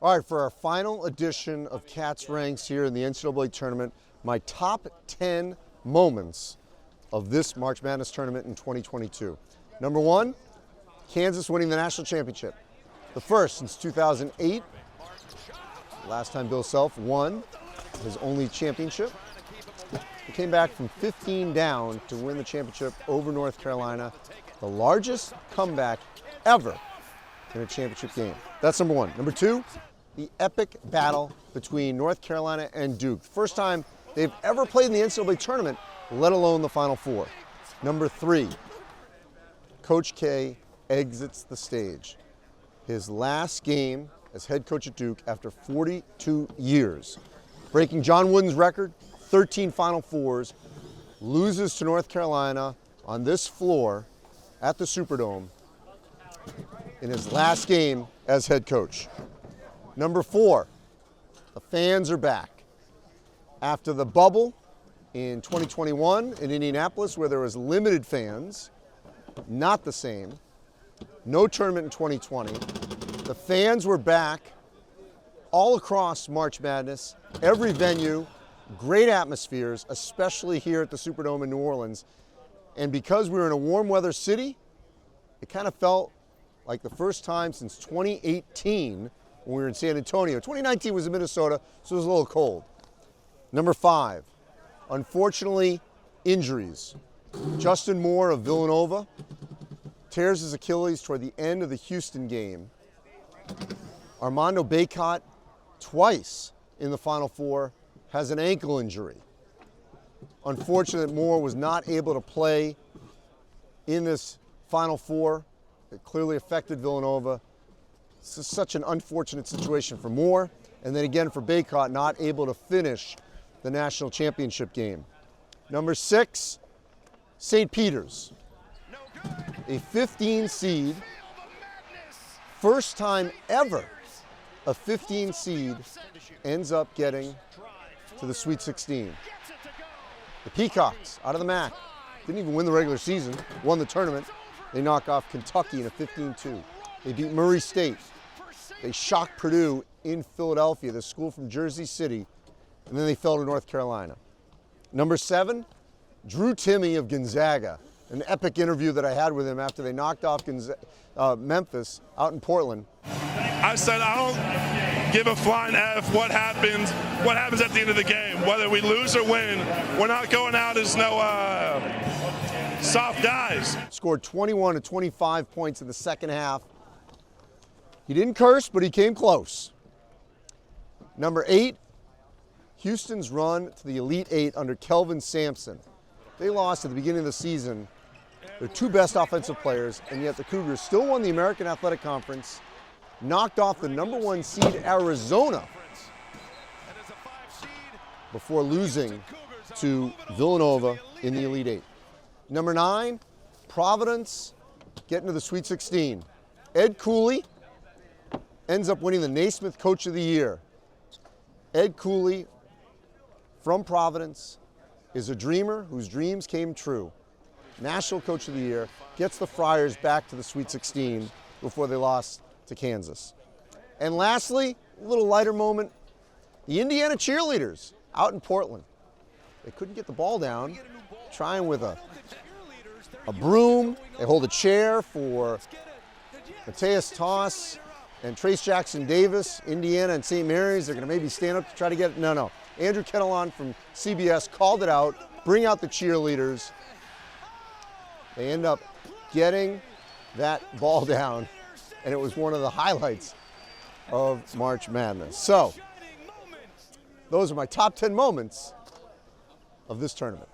All right, for our final edition of Katz Ranks here in the NCAA tournament, my top 10 moments of this March Madness tournament in 2022. Number one, Kansas winning the national championship. The first since 2008. Last time Bill Self won his only championship. He came back from 15 down to win the championship over North Carolina, the largest comeback ever in a championship game. That's number one. Number two, the epic battle between North Carolina and Duke. First time they've ever played in the NCAA tournament, let alone the Final Four. Number three, Coach K exits the stage. His last game as head coach at Duke after 42 years. Breaking John Wooden's record, 13 Final Fours, loses to North Carolina on this floor at the Superdome in his last game as head coach. Number four, the fans are back. After the bubble in 2021 in Indianapolis, where there was limited fans, not the same, no tournament in 2020, the fans were back all across March Madness, every venue, great atmospheres, especially here at the Superdome in New Orleans. And because we were in a warm weather city, it kind of felt like the first time since 2018 when we were in San Antonio. 2019 was in Minnesota, so it was a little cold. Number five, unfortunately, injuries. Justin Moore of Villanova tears his Achilles toward the end of the Houston game. Armando Bacot, twice in the Final Four, has an ankle injury. Unfortunate Moore was not able to play in this Final Four. It clearly affected Villanova. This is such an unfortunate situation for Moore. And then again for Bacot, not able to finish the national championship game. Number six, St. Peter's. A 15 seed, first time ever a 15 seed ends up getting to the Sweet 16. The Peacocks out of the MAC didn't even win the regular season, won the tournament. They knock off Kentucky in a 15-2. They beat Murray State. They shocked Purdue in Philadelphia, the school from Jersey City, and then they fell to North Carolina. Number seven, Drew Timme of Gonzaga. An epic interview that I had with him after they knocked off Memphis out in Portland. I said, I don't give a flying F what happens at the end of the game. Whether we lose or win, we're not going out as no soft guys. Scored 21 to 25 points in the second half. He didn't curse, but he came close. Number eight, Houston's run to the Elite Eight under Kelvin Sampson. They lost at the beginning of the season their two best offensive players, and yet the Cougars still won the American Athletic Conference, knocked off the number one seed Arizona before losing to Villanova in the Elite Eight. Number nine, Providence getting to the Sweet 16. Ed Cooley ends up winning the Naismith Coach of the Year. Ed Cooley from Providence is a dreamer whose dreams came true. National Coach of the Year, gets the Friars back to the Sweet 16 before they lost to Kansas. And lastly, a little lighter moment, the Indiana cheerleaders out in Portland. They couldn't get the ball down, trying with a broom. They hold a chair for Mateus Toss and Trace Jackson Davis, Indiana and St. Mary's. They're going to maybe stand up to try to get it. No. Andrew Kettelon from CBS called it out, bring out the cheerleaders. They end up getting that ball down, and it was one of the highlights of March Madness. So, those are my top 10 moments of this tournament.